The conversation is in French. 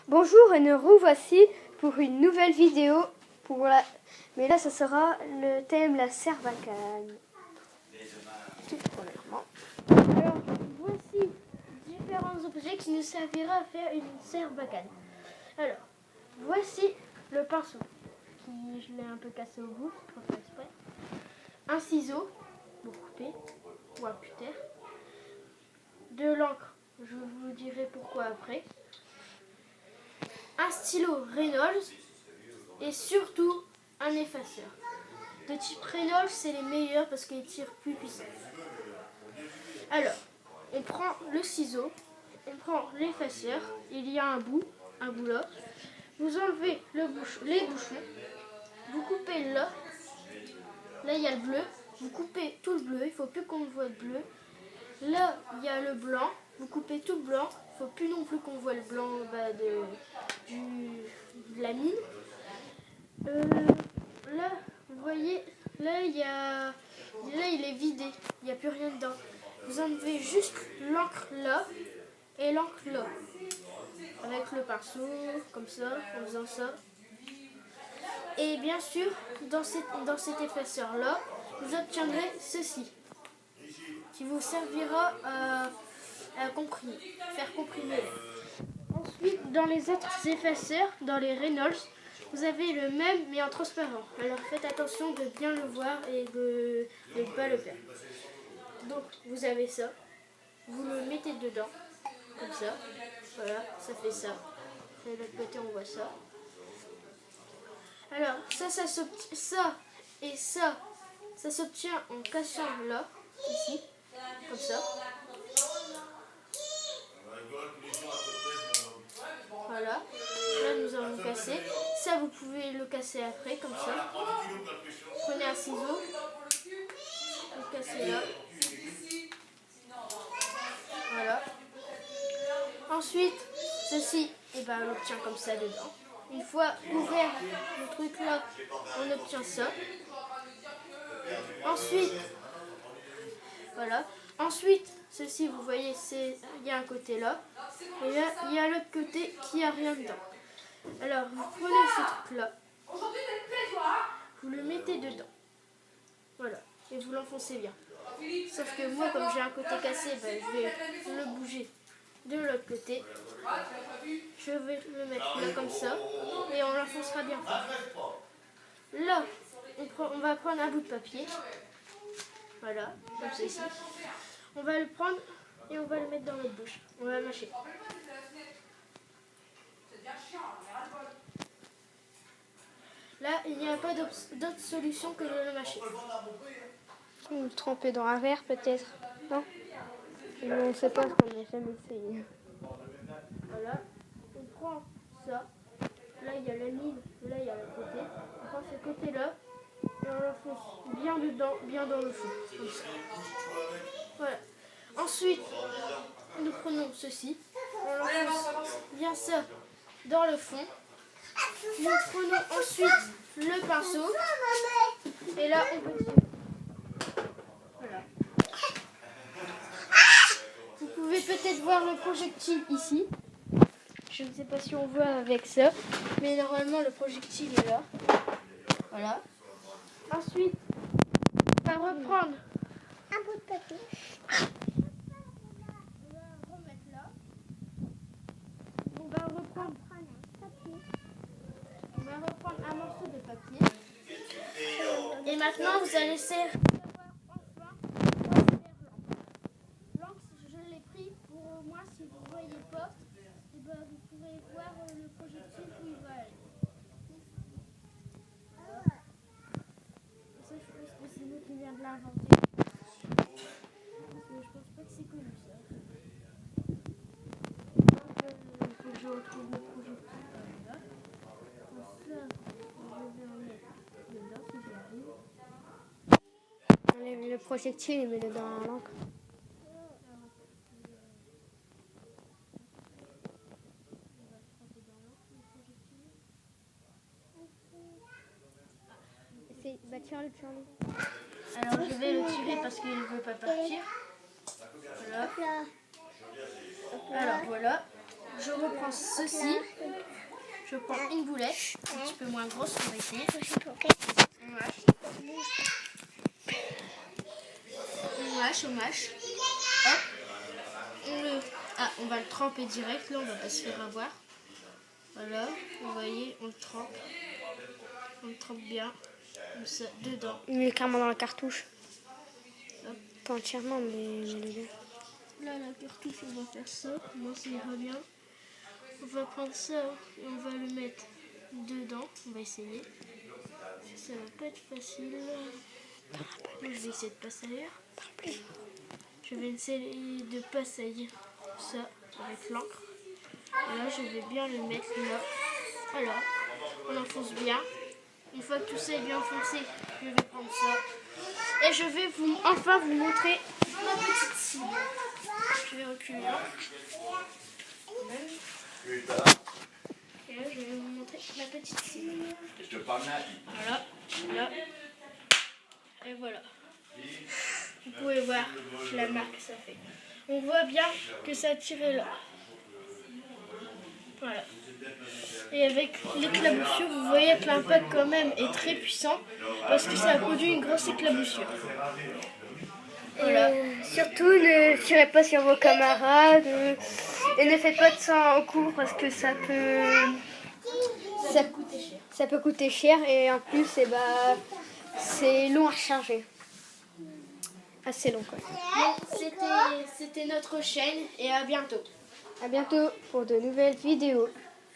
Bonjour et nous revoici pour une nouvelle vidéo. Mais là, ça sera le thème la Sarbacane. Tout premièrement. Alors, voici différents objets qui nous servira à faire une Sarbacane. Alors, voici le pinceau, qui je l'ai un peu cassé au bout, pour faire exprès. Un ciseau pour couper ou un puter. De l'encre, je vous dirai pourquoi après. Un stylo Reynolds et surtout un effaceur. De type Reynolds, c'est les meilleurs parce qu'ils tirent plus puissant. Alors, on prend le ciseau, on prend l'effaceur, il y a un bout là. Vous enlevez les bouchons, vous coupez là il y a le bleu, vous coupez tout le bleu, il ne faut plus qu'on voit le bleu. Là, il y a le blanc, vous coupez tout le blanc, il ne faut plus non plus qu'on voit le blanc de la mine. Là, vous voyez, là il est vidé, il n'y a plus rien dedans. Vous enlevez juste l'encre là et l'encre là. Avec le pinceau, comme ça, en faisant ça. Et bien sûr, dans cet effaceur là, vous obtiendrez ceci, qui vous servira à faire comprimer. Ensuite, dans les autres effaceurs, dans les Reynolds, vous avez le même mais en transparent. Alors faites attention de bien le voir et de ne pas le faire. Donc vous avez ça, vous le mettez dedans, comme ça. Voilà, ça fait ça. De l'autre côté on voit ça. Alors ça s'obtient en cassant là, ici, comme ça. Voilà, là nous avons cassé. Ça vous pouvez le casser après, comme ça. Prenez un ciseau, vous cassez là. Voilà. Ensuite, ceci, on l'obtient comme ça dedans. Une fois ouvert le truc là, on obtient ça. Ensuite, voilà. Ensuite, ceci, vous voyez, il y a un côté là. Et là, il y a l'autre côté qui a rien dedans. Alors, vous prenez ce truc là. Vous le mettez dedans. Voilà. Et vous l'enfoncez bien. Sauf que moi, comme j'ai un côté cassé, je vais le bouger de l'autre côté. Je vais le mettre là comme ça. Et on l'enfoncera bien fort. Là, on va prendre un bout de papier. Voilà, comme ceci. On va le prendre et on va le mettre dans notre bouche. On va le mâcher. Là, il n'y a pas d'autre solution que de le mâcher. Ou le tremper dans un verre peut-être, non? On ne sait pas parce qu'on n'a jamais essayé. Voilà, on prend ça. Là, il y a la mine, là, il y a le côté. On prend ce côté-là et on l'enfonce bien dedans, bien dans le fond. Comme ça. Voilà. Ensuite, nous prenons ceci. On enfonce bien ça dans le fond. Nous prenons ensuite le pinceau. Et là, on peut tirer. Voilà. Vous pouvez peut-être voir le projectile ici. Je ne sais pas si on voit avec ça, mais normalement le projectile est là. Voilà. Ensuite, on va reprendre un bout de papier. On va remettre là. On va reprendre un morceau de papier. Et maintenant, vous allez savoir enfin l'encre, je l'ai pris pour au moins si vous ne voyez pas, vous pourrez voir le projectile où il va aller. Ça, je pense que c'est nous qui vient de l'inventer. Parce que je pense pas que c'est connu ça. Il faut que je retrouve le projectile. Là. Pour ça, je vais en mettre dedans si j'arrive. On enlève le projectile et met dedans l'encre. Tire-le. Alors je vais le tirer parce qu'il ne veut pas partir. Voilà. Alors voilà. je reprends ceci. Je prends une boulette, un petit peu moins grosse, on va essayer. On mâche. Hop. On va le tremper direct, là on va pas se faire avoir. Voilà, vous voyez, on le trempe. On le trempe bien, comme ça, dedans. Il est carrément dans la cartouche. Hop. Pas entièrement, mais il est bien. Là, la cartouche, on va faire ça. Moi, ça ira bien. On va prendre ça et on va le mettre dedans. On va essayer. Ça va pas être facile. Moi, je vais essayer de pas salir. Je vais essayer de pas salir ça avec l'encre. Et là, je vais bien le mettre là. Voilà. On enfonce bien. Une fois que tout ça est bien enfoncé, je vais prendre ça. Et je vais enfin vous montrer ma petite cible. Je vais reculer là. Et là, je vais vous montrer ma petite cible. Voilà. Là. Et voilà. Vous pouvez voir la marque que ça fait. On voit bien que ça a tiré là. Voilà. Et avec l'éclaboussure, vous voyez que l'impact quand même est très puissant parce que ça a produit une grosse éclaboussure. Voilà. Surtout, ne tirez pas sur vos camarades et ne faites pas de sang en cours parce que ça peut coûter cher et en plus c'est long à recharger. Assez long quoi. C'était notre chaîne et à bientôt. À bientôt pour de nouvelles vidéos.